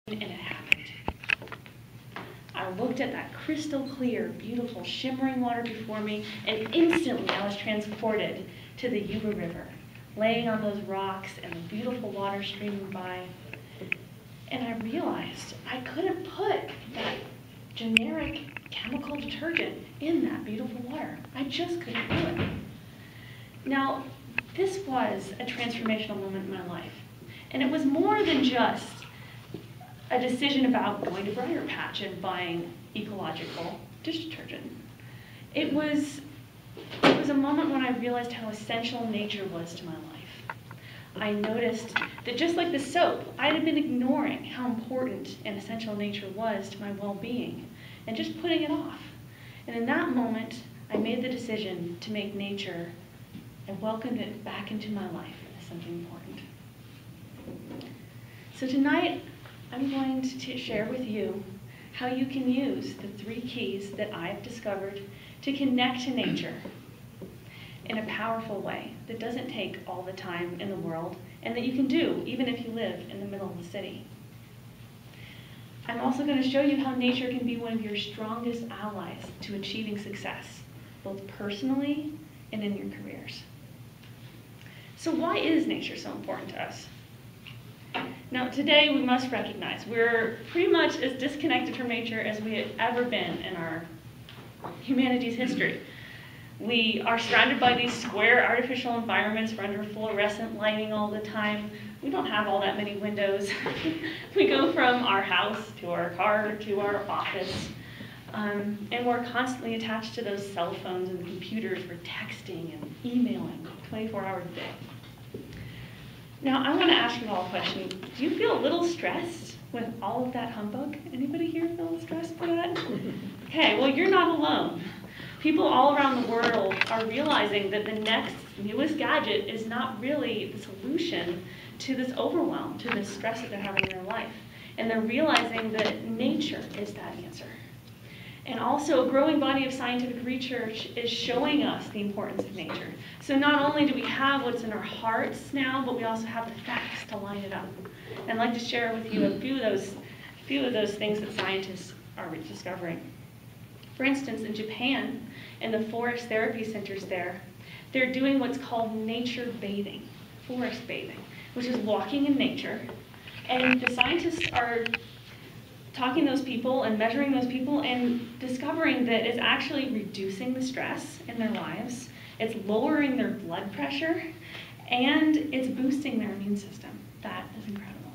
And it happened. I looked at that crystal clear, beautiful, shimmering water before me, and instantly I was transported to the Yuba River, laying on those rocks and the beautiful water streaming by. And I realized I couldn't put that generic chemical detergent in that beautiful water. I just couldn't do it. Now, this was a transformational moment in my life. And it was more than just a decision about going to Briar Patch and buying ecological dish detergent. It was a moment when I realized how essential nature was to my life. I noticed that just like the soap, I had been ignoring how important and essential nature was to my well-being and just putting it off. And in that moment, I made the decision to make nature and welcomed it back into my life as something important. So tonight, I'm going to share with you how you can use the 3 keys that I've discovered to connect to nature in a powerful way that doesn't take all the time in the world and that you can do even if you live in the middle of the city. I'm also going to show you how nature can be one of your strongest allies to achieving success, both personally and in your careers. So why is nature so important to us? Now, today we must recognize we're pretty much as disconnected from nature as we have ever been in our humanity's history. We are surrounded by these square artificial environments. We're under fluorescent lighting all the time. We don't have all that many windows. We go from our house to our car to our office. And we're constantly attached to those cell phones and computers. We're texting and emailing 24 hours a day. Now, I want to ask you all a question. Do you feel a little stressed with all of that humbug? Anybody here feel stressed by that? Okay, well, you're not alone. People all around the world are realizing that the next newest gadget is not really the solution to this overwhelm, to this stress that they're having in their life. And they're realizing that nature is that answer. And also, a growing body of scientific research is showing us the importance of nature. So not only do we have what's in our hearts now, but we also have the facts to line it up. And I'd like to share with you a few of those things that scientists are discovering. For instance, in Japan, in the forest therapy centers there, they're doing what's called nature bathing, forest bathing, which is walking in nature. And the scientists are talking to those people and measuring those people and discovering that it's actually reducing the stress in their lives, it's lowering their blood pressure, and it's boosting their immune system. That is incredible.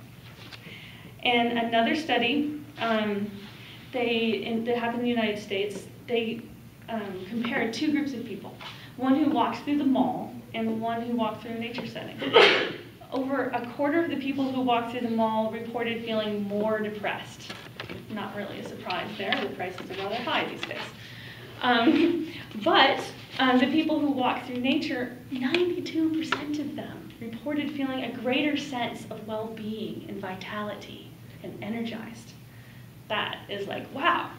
And another study that happened in the United States, they compared 2 groups of people, one who walked through the mall and one who walked through a nature setting. Over a quarter of the people who walked through the mall reported feeling more depressed. Not really a surprise there, the prices are rather high these days. But the people who walk through nature, 92% of them reported feeling a greater sense of well-being and vitality and energized. That is like, wow.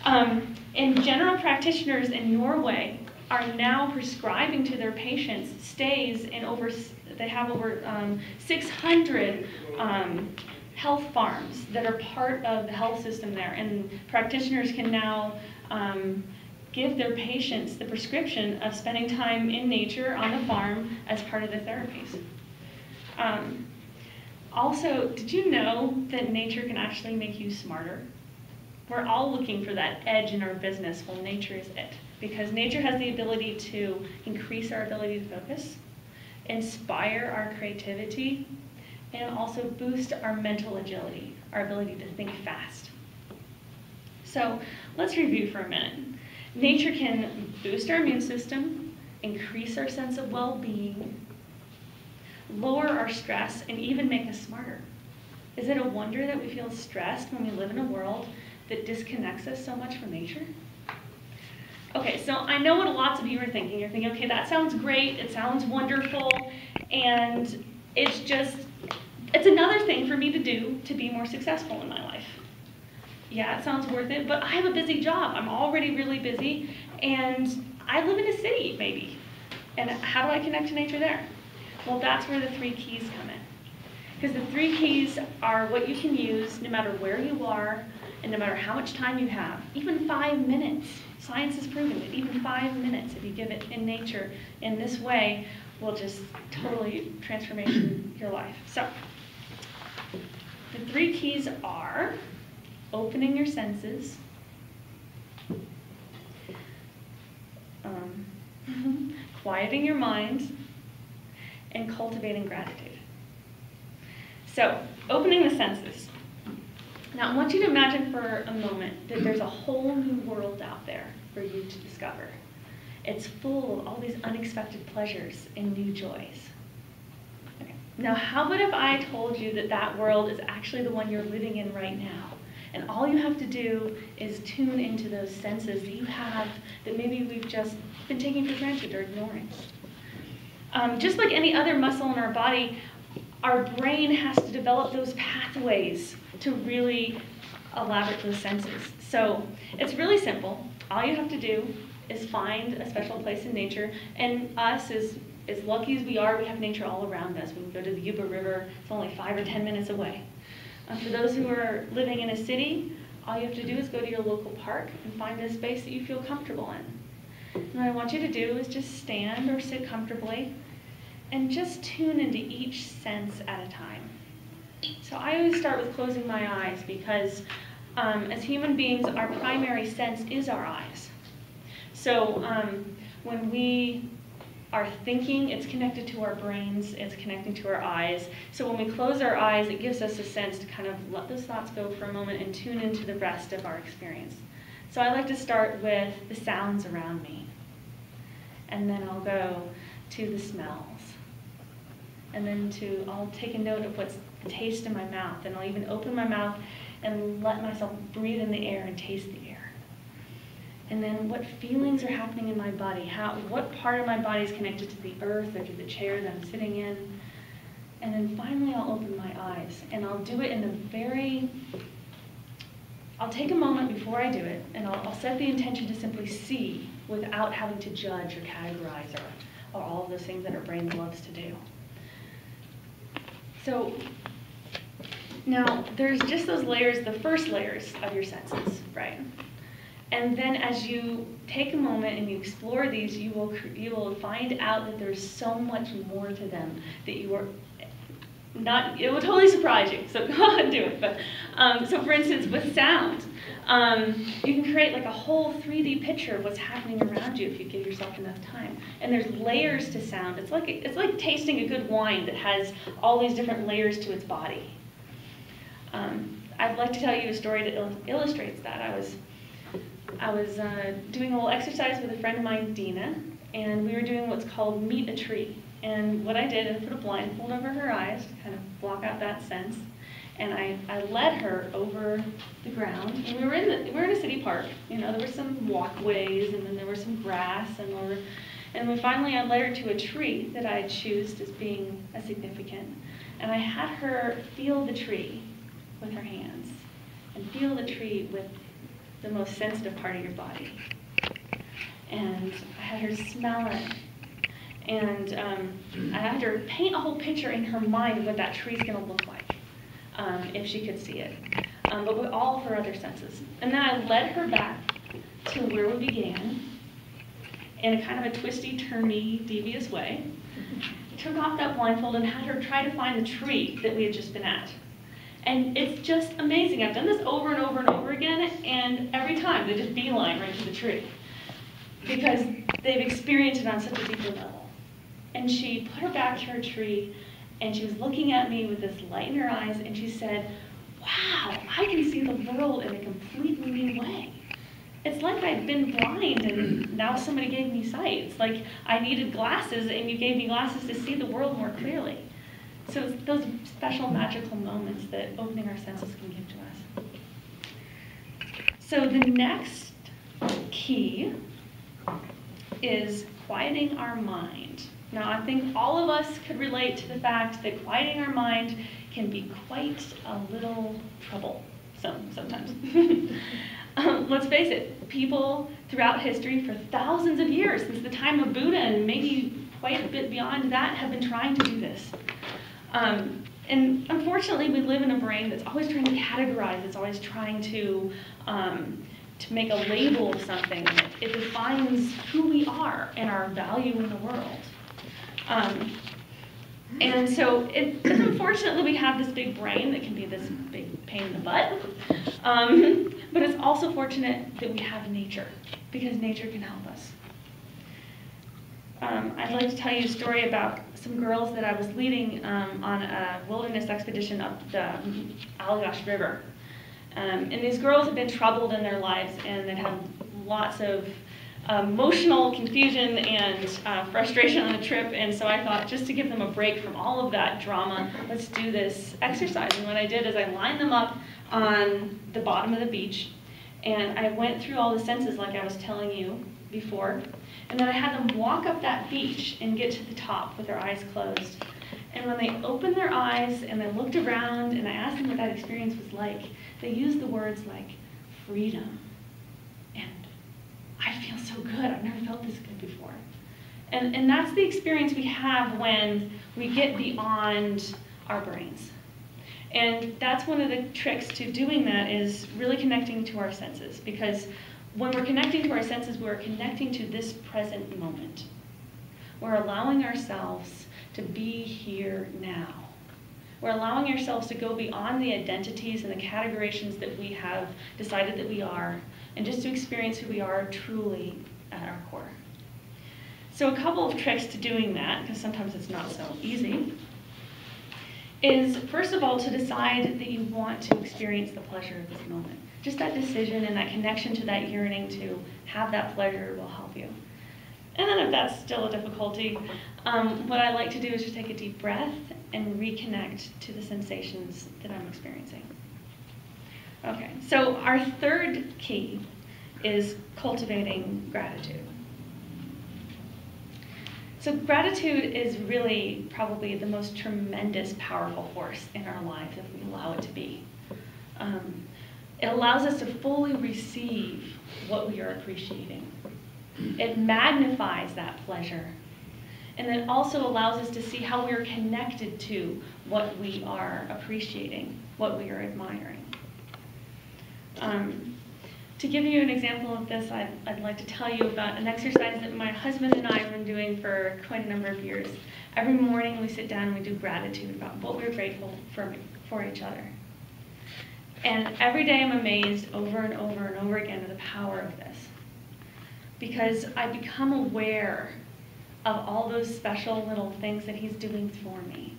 And general practitioners in Norway are now prescribing to their patients stays in they have over 600 health farms that are part of the health system there, and practitioners can now give their patients the prescription of spending time in nature on the farm as part of the therapies. Also, did you know that nature can actually make you smarter? We're all looking for that edge in our business. Well, nature is it, because nature has the ability to increase our ability to focus, inspire our creativity, and also boost our mental agility, our ability to think fast. So let's review for a minute. Nature can boost our immune system, increase our sense of well-being, lower our stress, and even make us smarter. Is it a wonder that we feel stressed when we live in a world that disconnects us so much from nature? Okay, so I know what lots of you are thinking. You're thinking, okay, that sounds great, it sounds wonderful, and it's another thing for me to do to be more successful in my life. Yeah, it sounds worth it, but I have a busy job. I'm already really busy, and I live in a city, maybe. And how do I connect to nature there? Well, that's where the 3 keys come in. Because the 3 keys are what you can use no matter where you are and no matter how much time you have. Even 5 minutes. Science has proven that even 5 minutes, if you give it in nature in this way, will just totally transformation your life. So, the 3 keys are opening your senses, quieting your mind, and cultivating gratitude. So, opening the senses. Now, I want you to imagine for a moment that there's a whole new world out there for you to discover. It's full of all these unexpected pleasures and new joys. Okay. Now, how about if I told you that that world is actually the one you're living in right now? And all you have to do is tune into those senses that you have that maybe we've just been taking for granted or ignoring. Just like any other muscle in our body, our brain has to develop those pathways to really elaborate those senses. So it's really simple. All you have to do is find a special place in nature. And us, as lucky as we are, we have nature all around us. We can go to the Yuba River. It's only 5 or 10 minutes away. For those who are living in a city, all you have to do is go to your local park and find a space that you feel comfortable in. And what I want you to do is just stand or sit comfortably and just tune into each sense at a time. So I always start with closing my eyes because as human beings, our primary sense is our eyes. So when we are thinking, it's connected to our brains, it's connecting to our eyes. So when we close our eyes, it gives us a sense to kind of let those thoughts go for a moment and tune into the rest of our experience. So I like to start with the sounds around me. And then I'll go to the smells. And then I'll take a note of what's the taste in my mouth. And I'll even open my mouth and let myself breathe in the air and taste the air. And then what feelings are happening in my body? What part of my body is connected to the earth or to the chair that I'm sitting in? And then finally I'll open my eyes. And I'll do it in I'll take a moment before I do it, and I'll set the intention to simply see without having to judge or categorize or all of those things that our brain loves to do. So now there's just those layers, the first layers of your senses, right? And then as you take a moment and you explore these, you will find out that there's so much more to them that you are not, it will totally surprise you, so go ahead and do it. But, so for instance, with sound, you can create like a whole 3D picture of what's happening around you if you give yourself enough time. And there's layers to sound. It's like tasting a good wine that has all these different layers to its body. I'd like to tell you a story that illustrates that. I was doing a little exercise with a friend of mine, Dina, and we were doing what's called meet a tree. And what I did is put a blindfold over her eyes to kind of block out that sense. And I led her over the ground. And we were in a city park. You know, there were some walkways, and then there was some grass, and I led her to a tree that I had chosen as being a significant. And I had her feel the tree with her hands, and feel the tree with the most sensitive part of your body. And I had her smell it. And I had her paint a whole picture in her mind of what that tree's going to look like, if she could see it, but with all of her other senses. And then I led her back to where we began in a kind of a twisty, turny, devious way, took off that blindfold and had her try to find the tree that we had just been at. And it's just amazing. I've done this over and over and over again, and every time they just beeline right to the tree because they've experienced it on such a deeper level. And she put her back to her tree, and she was looking at me with this light in her eyes, and she said, "Wow, I can see the world in a completely new way. It's like I've been blind, and now somebody gave me sight. It's like I needed glasses, and you gave me glasses to see the world more clearly." So it's those special magical moments that opening our senses can give to us. So the next key is quieting our mind. Now, I think all of us could relate to the fact that quieting our mind can be quite a little sometimes. Let's face it, people throughout history for thousands of years, since the time of Buddha and maybe quite a bit beyond that, have been trying to do this. And unfortunately, we live in a brain that's always trying to categorize, it's always trying to make a label of something. It defines who we are and our value in the world. And so unfortunately, we have this big brain that can be this big pain in the butt. But it's also fortunate that we have nature, because nature can help us. I'd like to tell you a story about some girls that I was leading on a wilderness expedition up the Allagash River. And these girls had been troubled in their lives, and they'd had lots of emotional confusion and frustration on the trip. And so I thought, just to give them a break from all of that drama, let's do this exercise. And what I did is I lined them up on the bottom of the beach, and I went through all the senses like I was telling you before. And then I had them walk up that beach and get to the top with their eyes closed. And when they opened their eyes and they looked around and I asked them what that experience was like, they used the words like freedom and I feel so good. I've never felt this good before. And that's the experience we have when we get beyond our brains. And that's one of the tricks to doing that, is really connecting to our senses, because when we're connecting to our senses, we're connecting to this present moment. We're allowing ourselves to be here now. We're allowing ourselves to go beyond the identities and the categorizations that we have decided that we are, and just to experience who we are truly at our core. So a couple of tricks to doing that, because sometimes it's not so easy, is first of all to decide that you want to experience the pleasure of this moment. Just that decision and that connection to that yearning to have that pleasure will help you. And then if that's still a difficulty, what I like to do is just take a deep breath and reconnect to the sensations that I'm experiencing. Okay, so our third key is cultivating gratitude. So gratitude is really probably the most tremendous, powerful force in our lives if we allow it to be. It allows us to fully receive what we are appreciating. It magnifies that pleasure. And it also allows us to see how we are connected to what we are appreciating, what we are admiring. To give you an example of this, I'd like to tell you about an exercise that my husband and I have been doing for quite a number of years. Every morning we sit down and we do gratitude about what we're grateful for each other. And every day I'm amazed over and over and over again at the power of this. Because I become aware of all those special little things that he's doing for me.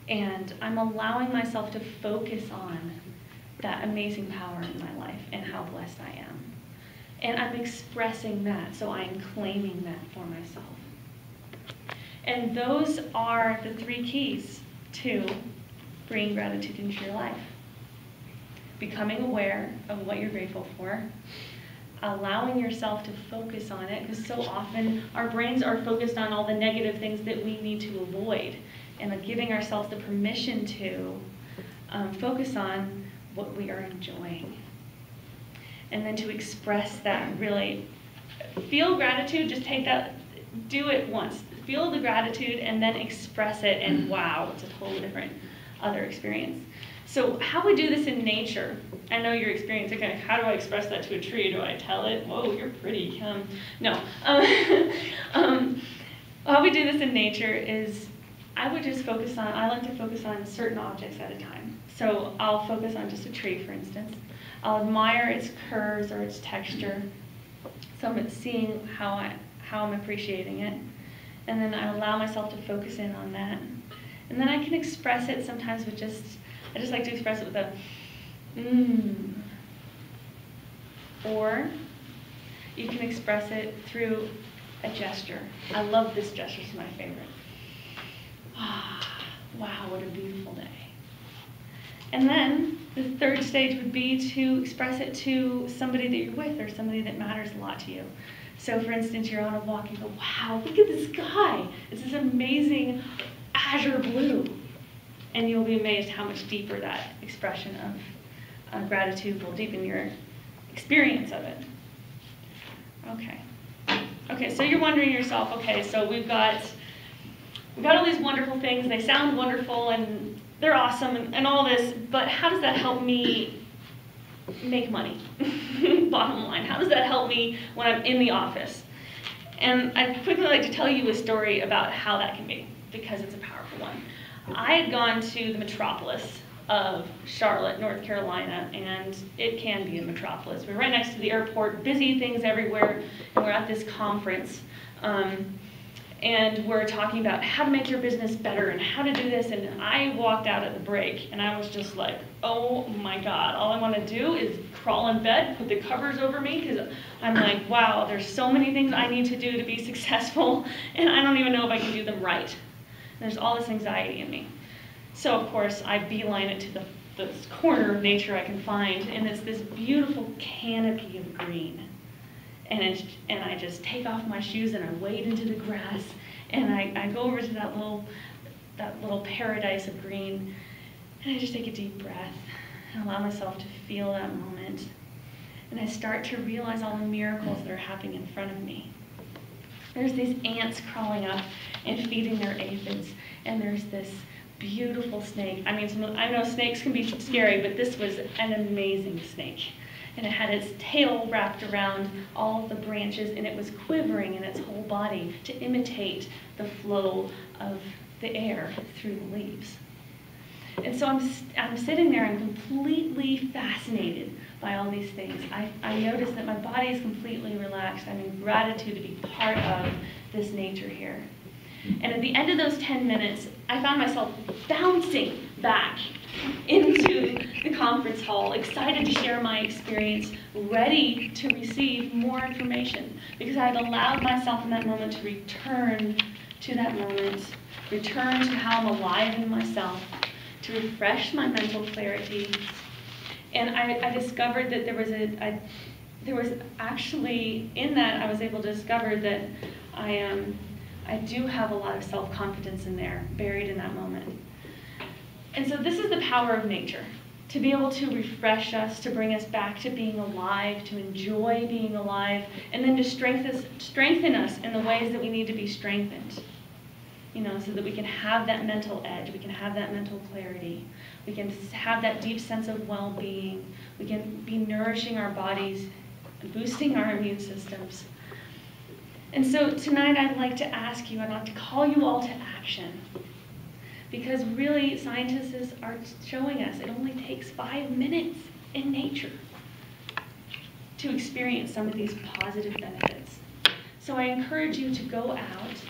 And I'm allowing myself to focus on that amazing power in my life and how blessed I am. And I'm expressing that, so I'm claiming that for myself. And those are the three keys to bringing gratitude into your life. Becoming aware of what you're grateful for, allowing yourself to focus on it, because so often our brains are focused on all the negative things that we need to avoid, and giving ourselves the permission to focus on what we are enjoying. And then to express that, really feel gratitude, just take that, do it once. Feel the gratitude and then express it, and wow, it's a totally different other experience. So how we do this in nature, I know you're experiencing kind of, how do I express that to a tree? Do I tell it, whoa, you're pretty, no. How we do this in nature is, I like to focus on certain objects at a time. So I'll focus on just a tree, for instance. I'll admire its curves or its texture. So I'm seeing how I'm appreciating it. And then I allow myself to focus in on that. And then I can express it sometimes with I just like to express it with a Or you can express it through a gesture. I love this gesture, it's my favorite. Wow, what a beautiful day. And then the third stage would be to express it to somebody that you're with or somebody that matters a lot to you. So for instance, you're on a walk and you go, wow, look at the sky. It's this amazing azure blue. And you'll be amazed how much deeper that expression of gratitude will deepen your experience of it. Okay, so you're wondering yourself, okay, so we've got all these wonderful things, they sound wonderful, and they're awesome and all this, but how does that help me make money? Bottom line, how does that help me when I'm in the office? And I'd quickly like to tell you a story about how that can be, because it's a powerful one. I had gone to the metropolis of Charlotte, North Carolina, and it can be a metropolis. We're right next to the airport, busy things everywhere, and we're at this conference. And we're talking about how to make your business better and how to do this, and I walked out at the break, and I was just like, oh my God, all I want to do is crawl in bed, put the covers over me, because I'm like, wow, there's so many things I need to do to be successful, and I don't even know if I can do them right. And there's all this anxiety in me. So of course, I beeline it to the corner of nature I can find, and it's this beautiful canopy of green. And I just take off my shoes and I wade into the grass, and I go over to that little paradise of green, and I just take a deep breath and allow myself to feel that moment. And I start to realize all the miracles that are happening in front of me. There's these ants crawling up and feeding their aphids, and there's this beautiful snake. I mean, I know snakes can be scary, but this was an amazing snake. And it had its tail wrapped around all of the branches, and it was quivering in its whole body to imitate the flow of the air through the leaves. And so I'm sitting there and completely fascinated by all these things. I notice that my body is completely relaxed. I'm in gratitude to be part of this nature here. And at the end of those 10 minutes, I found myself bouncing back into the conference hall, excited to share my experience, ready to receive more information, because I had allowed myself in that moment to return to that moment, return to how I'm alive in myself, to refresh my mental clarity. And I discovered that there was actually, in that, I was able to discover that I do have a lot of self-confidence in there, buried in that moment. And so this is the power of nature, to be able to refresh us, to bring us back to being alive, to enjoy being alive, and then to strengthen us in the ways that we need to be strengthened, so that we can have that mental edge, we can have that mental clarity, we can have that deep sense of well-being, we can be nourishing our bodies, boosting our immune systems. And so tonight I'd like to ask you, I'd like to call you all to action. Because really, scientists are showing us it only takes 5 minutes in nature to experience some of these positive benefits. So I encourage you to go out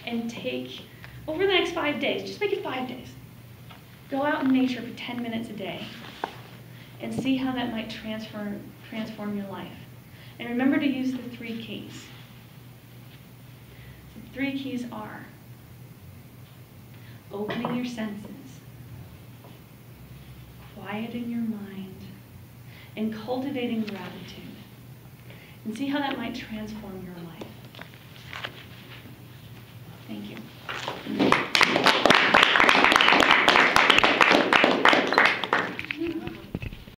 and take, over the next 5 days, just make it 5 days, go out in nature for 10 minutes a day and see how that might transform your life. And remember to use the 3 keys. The 3 keys are opening your senses, quieting your mind, and cultivating gratitude. And see how that might transform your life. Thank you.